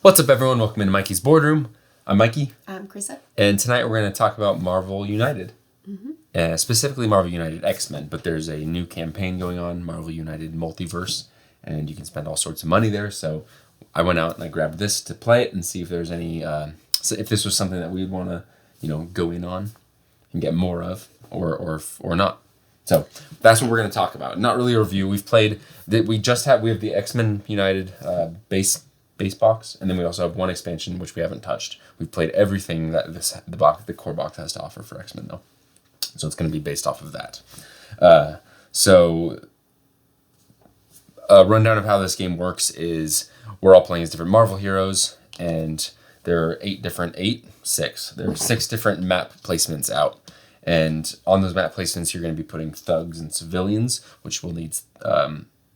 What's up, everyone? Welcome into Mikey's Boardroom. I'm Mikey. I'm Krista. And tonight we're going to talk about Marvel United. Specifically Marvel United X-Men, but there's a new campaign going on, Marvel United Multiverse, and you can spend all sorts of money there. So I went out and I grabbed this to play it and see if there's any, if this was something that we'd want to, go in on and get more of, or not. So that's what we're going to talk about. Not really a review. We've played that. We have the X-Men United base box, and then we also have one expansion which we haven't touched. We've played everything that the core box has to offer for X-Men though, so it's going to be based off of that. So a rundown of how this game works is we're all playing as different Marvel heroes, and there are there are six different map placements out. And on those map placements, you're going to be putting thugs and civilians, which will need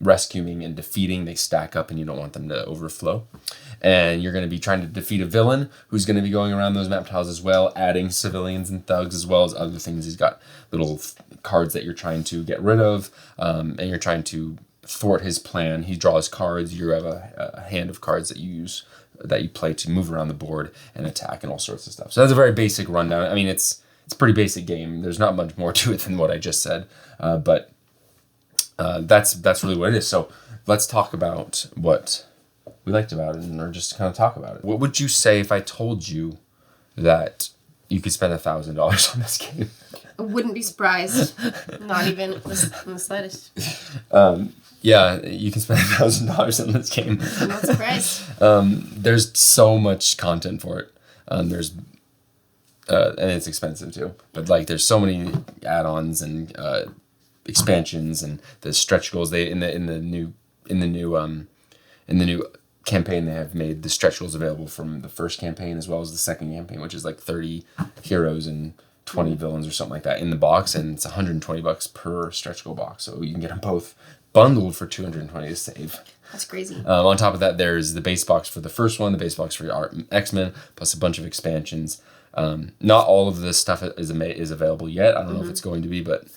rescuing and defeating. They stack up and you don't want them to overflow. And you're going to be trying to defeat a villain who's going to be going around those map tiles as well, adding civilians and thugs as well as other things. He's got little cards that you're trying to get rid of, and you're trying to thwart his plan. He draws cards. You have a hand of cards that you use, that you play to move around the board and attack and all sorts of stuff. So that's a very basic rundown. I mean, it's a pretty basic game. There's not much more to it than what I just said, but that's really what it is. So let's talk about what we liked about it, or just kind of talk about it. What would you say if I told you that you could spend $1,000 on this game? I wouldn't be surprised. Not even in the slightest. Yeah, you can spend $1,000 on this game. I'm not surprised. There's so much content for it. And it's expensive too. But there's so many add-ons and expansions, and the stretch goals. They in the new campaign, they have made the stretch goals available from the first campaign as well as the second campaign, which is 30 heroes and 20 villains or something like that in the box, and it's $120 per stretch goal box. So you can get them both bundled for $220 to save. That's crazy. On top of that, there's the base box for the first one, the base box for our X-Men, plus a bunch of expansions. Not all of this stuff is available yet. I don't know if it's going to be, but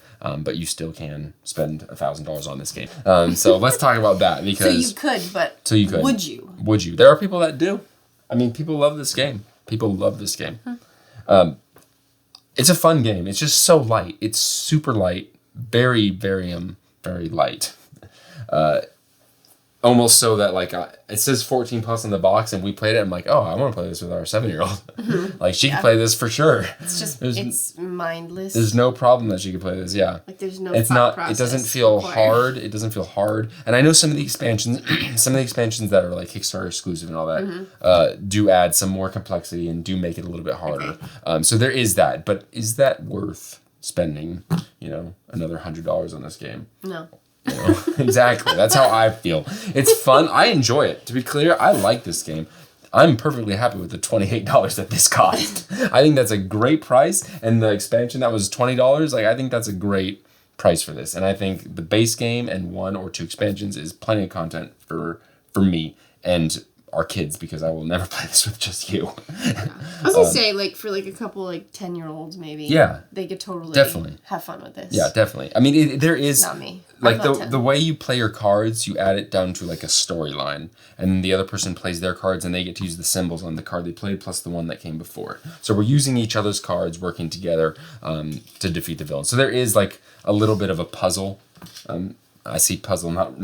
you still can spend $1,000 on this game. So let's talk about that, because So you could. Would you? Would you? There are people that do. I mean, people love this game. It's a fun game. It's just so light. It's super light, very, very, very light. Almost so that it says 14 plus on the box, and we played it. I'm like, oh, I want to play this with our 7-year-old. She can play this for sure. It's just it's mindless. There's no problem that she can play this. Yeah, there's no. It's not. It doesn't feel hard. It doesn't feel hard. And I know some of the expansions, that are Kickstarter exclusive and all that, do add some more complexity and do make it a little bit harder. Okay. So there is that. But is that worth spending, another $100 on this game? No. Exactly. That's how I feel. It's fun. I enjoy it. To be clear, I like this game. I'm perfectly happy with the $28 that this cost. I think that's a great price, and the expansion that was $20, I think that's a great price for this. And I think the base game and 1 or 2 expansions is plenty of content for me and our kids, because I will never play this with just you. Yeah. I was gonna say, for a couple 10-year-olds maybe. Yeah. They could totally have fun with this. Yeah, definitely. I mean, there is not me. The way you play your cards, you add it down to a storyline, and then the other person plays their cards, and they get to use the symbols on the card they played plus the one that came before. So we're using each other's cards, working together to defeat the villain. So there is a little bit of a puzzle. I see puzzle, not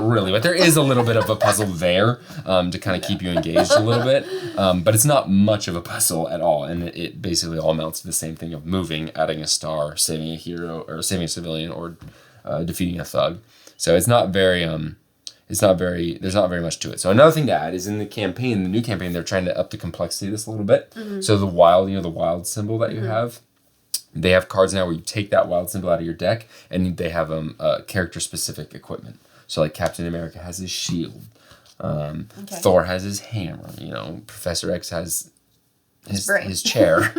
really, but there is a little bit of a puzzle there to kind of keep you engaged a little bit. But it's not much of a puzzle at all, and it basically all amounts to the same thing of moving, adding a star, saving a hero, or saving a civilian, or defeating a thug. So it's not very there's not very much to it. So another thing to add is in the new campaign, they're trying to up the complexity of this a little bit. Mm-hmm. So the wild symbol that you have. They have cards now where you take that wild symbol out of your deck, and they have character-specific equipment. So Captain America has his shield. Thor has his hammer. Professor X has his chair.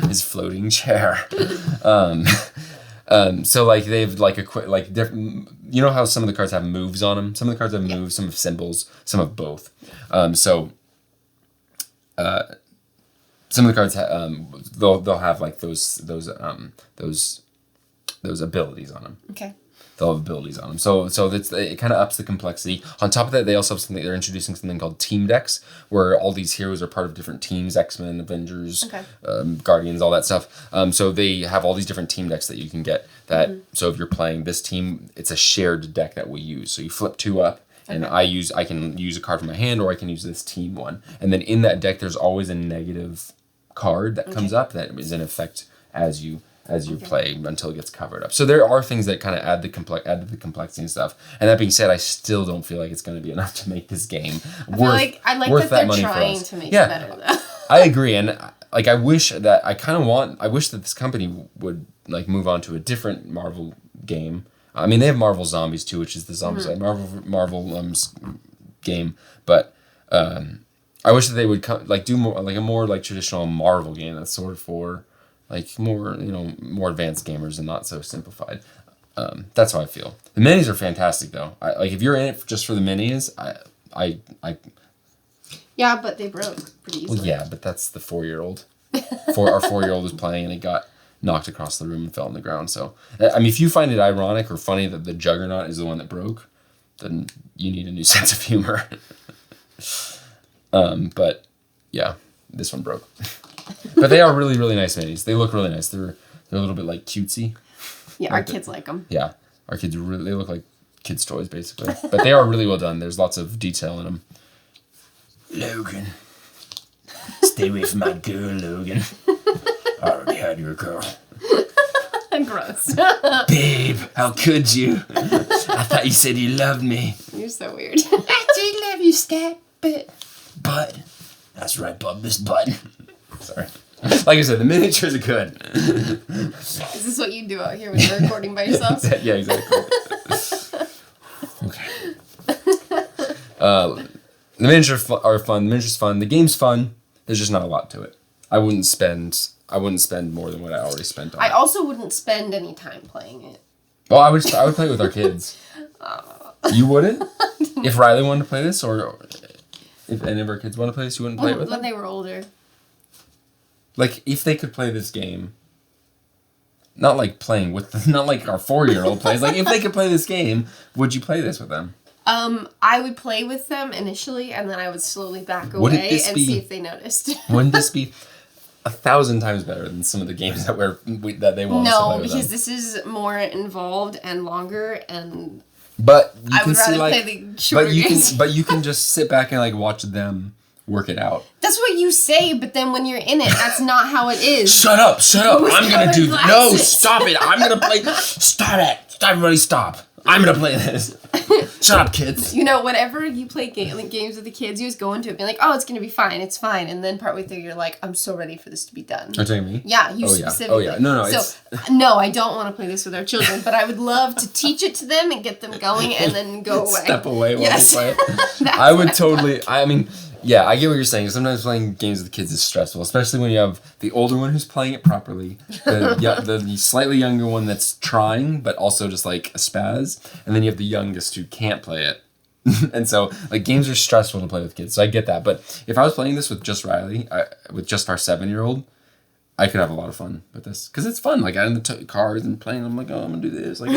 His floating chair. So they've different. You know how some of the cards have moves on them? Some of the cards have moves, some have symbols, some have both. Some of the cards they'll have those abilities on them. Okay. they'll have abilities on them. So it kind of ups the complexity. On top of that, they also have something, they're introducing something called team decks, where all these heroes are part of different teams, X-Men, Avengers, Guardians, all that stuff. So they have all these different team decks that you can get. That so if you're playing this team, it's a shared deck that we use. So you flip 2 up. And I can use a card from my hand, or I can use this team one. And then in that deck, there's always a negative card that comes up that is in effect as you play until it gets covered up. So there are things that kind of add to the complexity and stuff. And that being said, I still don't feel like it's going to be enough to make this game worth that they're money trying for us. To make it better though. I agree, and like I wish that this company would like move on to a different Marvel game. I mean, they have Marvel Zombies too, which is the zombie Marvel game. But I wish that they would do more like a more like traditional Marvel game that's sort of for like more more advanced gamers and not so simplified. That's how I feel. The minis are fantastic though. Like if you're in it just for the minis, I Yeah, but they broke pretty easily. Well, yeah, but that's the 4-year-old. Our 4-year-old was playing and he got knocked across the room and fell on the ground. So, I mean, if you find it ironic or funny that the Juggernaut is the one that broke, then you need a new sense of humor. But yeah, this one broke. But they are really, really nice minis. They look really nice. They're a little bit like cutesy. Yeah, our kids like them. Yeah, our kids they look like kids' toys basically. But they are really well done. There's lots of detail in them. Logan, stay away from my girl, Logan. I already had your girl. Gross. Babe, how could you? I thought you said you loved me. You're so weird. I do love you, Scat, but that's right, bub, this button. Sorry. Like I said, the miniatures are good. Is this what you do out here when you're recording by yourself? Yeah, exactly. Okay. The miniatures are fun. The miniatures fun. The game's fun. There's just not a lot to it. I wouldn't spend more than what I already spent on it. I also wouldn't spend any time playing it. Well, I would play it with our kids. You wouldn't? If Riley wanted to play this, or if any of our kids want to play this, you wouldn't play it with them? When they were older. Like, if they could play this game, not like playing with, not like our 4-year-old plays, like, if they could play this game, would you play this with them? I would play with them initially, and then I would slowly back away and see if they noticed. Wouldn't this be 1,000 times better than some of the games that they want us to play with because them? this is more involved and longer, and but you I can would rather see, like, play the shorter games. But you can just sit back and like watch them work it out. That's what you say, but then when you're in it, that's not how it is. Shut up! I'm gonna do glasses. No, stop it! I'm gonna play. Stop it! Everybody, stop! I'm gonna play this. Shut up, kids. Whenever you play games with the kids, you just go into it being like, oh, it's gonna be fine, it's fine, and then partway through you're like, I'm so ready for this to be done. Are you telling me? Yeah, you specifically. Oh yeah, no. No, I don't want to play this with our children, but I would love to teach it to them and get them going, and then go away. Step away while we play it. I would totally. I mean. Yeah, I get what you're saying. Sometimes playing games with the kids is stressful, especially when you have the older one who's playing it properly, the slightly younger one that's trying, but also just like a spaz, and then you have the youngest who can't play it. And so, like, games are stressful to play with kids, so I get that. But if I was playing this with just Riley, with just our 7-year-old, I could have a lot of fun with this. Because it's fun. Like, I'm in the cars and playing, I'm like, oh, I'm going to do this. Like,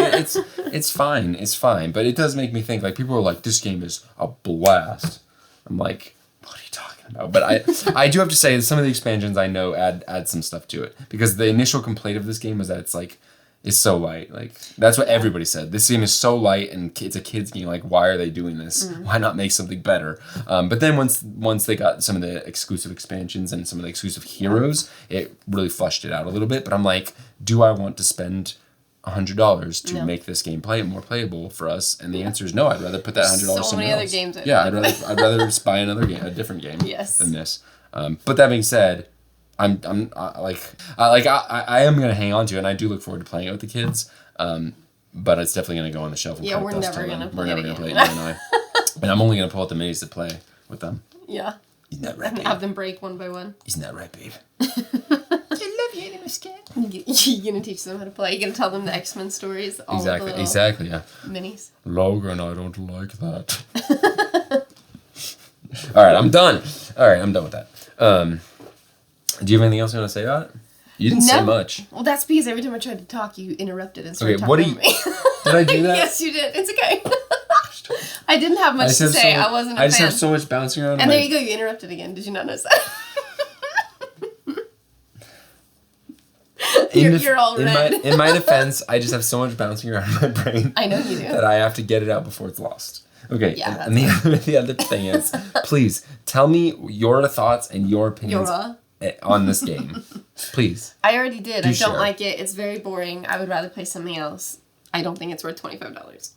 it's fine. It's fine. But it does make me think, like, people are like, this game is a blast. I'm like... What are you talking about? But I do have to say that some of the expansions I know add some stuff to it, because the initial complaint of this game was that it's so light. Like, that's what everybody said. This game is so light and it's a kid's game. Like, why are they doing this? Why not make something better? But then once they got some of the exclusive expansions and some of the exclusive heroes, it really flushed it out a little bit. But I'm like, do I want to spend $100 to make this game more playable for us? And the answer is no. I'd rather put that $100 somewhere else. So many other games. I'd rather just buy another game, a different game, than this. But that being said, I am gonna hang on to it, and I do look forward to playing it with the kids. But it's definitely gonna go on the shelf. And we're never gonna play it. And I'm only gonna pull out the minis to play with them. Yeah. Isn't that right, babe? Have them break one by one. Isn't that right, babe? You're gonna teach them how to play. You're gonna tell them the X-Men stories. Exactly. Yeah. Minis. Logan, I don't like that. All right, I'm done. All right, I'm done with that. Do you have anything else you want to say about it? You didn't say much. Well, that's because every time I tried to talk, you interrupted and started talking what do over you... me. Did I do that? Yes, you did. It's okay. I didn't have much to say. I wasn't a fan. I just have so much bouncing around. And there you go. You interrupted again. Did you not notice that? You're all red. In my defense, I just have so much bouncing around in my brain. I know you do. That I have to get it out before it's lost. Okay, yeah, and the other thing is, please tell me your thoughts and your opinions on this game. Please. I already did. I don't share. like it. It's very boring. I would rather play something else. I don't think it's worth $25.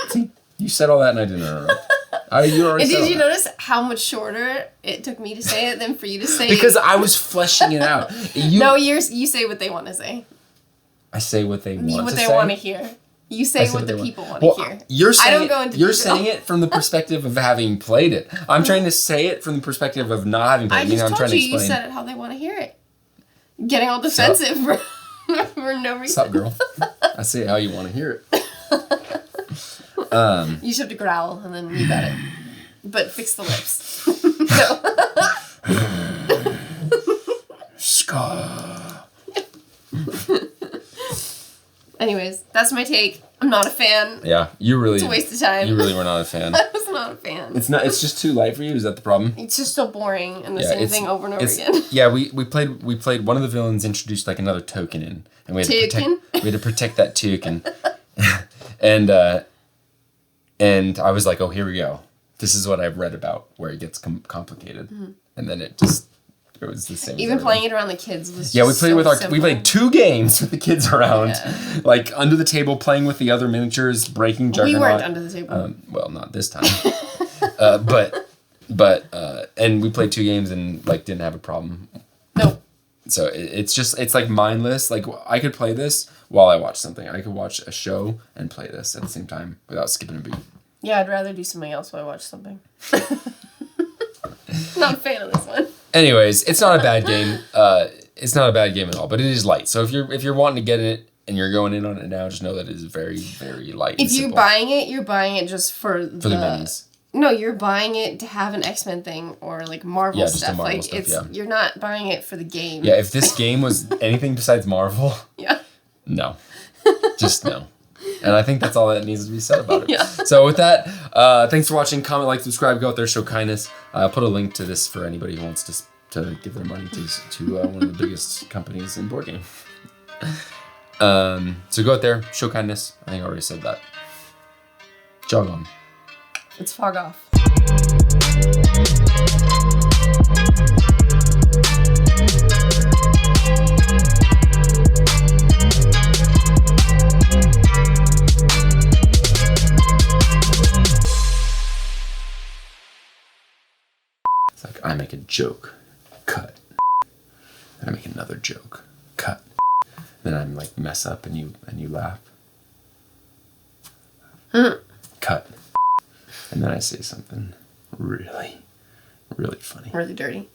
See, you said all that and I didn't interrupt. You already and said did you that. notice how much shorter it took me to say it than for you to say it? Because I was fleshing it out. No, you say what they want to say. I say what they want to say. What they want to hear. You say what the people want to hear. You're saying, I don't go into you're detail. saying it from the perspective of having played it. I'm trying to say it from the perspective of not having played it. I just I'm told trying you, to explain. You said it how they want to hear it. Getting all defensive for no reason. What's up, girl? I say it how you want to hear it. You just have to growl and then you got it. But fix the lips. No. Scar. Anyways, that's my take. I'm not a fan. Yeah, you really. It's a waste of time. You really were not a fan. I was not a fan. It's not. It's just too light for you. Is that the problem? It's just so boring and the same thing over and over again. Yeah, we played. One of the villains introduced like another token in, and we had to protect that token. and I was like, oh, here we go. This is what I've read about where it gets complicated, and then it was the same. Even playing it around the kids was. Yeah, we just played so with simple. we played 2 games with the kids around, like under the table, playing with the other miniatures, breaking Juggernaut. We weren't under the table. Well, not this time. And we played 2 games and like didn't have a problem. Nope. So it's like mindless. Like I could play this while I watch something. I could watch a show and play this at the same time without skipping a beat. Yeah, I'd rather do something else while I watch something. Not a fan of this one. Anyways, it's not a bad game. It's not a bad game at all, but it is light. So if you're wanting to get in it and you're going in on it now, just know that it is very, very light. If you're buying it just for the minis. No, you're buying it to have an X-Men thing or like Marvel just stuff. a Marvel Like stuff, it's you're not buying it for the game. Yeah, if this game was anything besides Marvel, no. Just no. And I think that's all that needs to be said about it. Yeah. So with that, thanks for watching. Comment, like, subscribe. Go out there, show kindness. I'll put a link to this for anybody who wants to give their money to one of the biggest companies in board game. So go out there, show kindness. I think I already said that. Jog on. It's fog off. It's like I make a joke, cut. Then I make another joke, cut. Then I'm like mess up and you laugh. Cut. And then I say something really, really funny. Really dirty.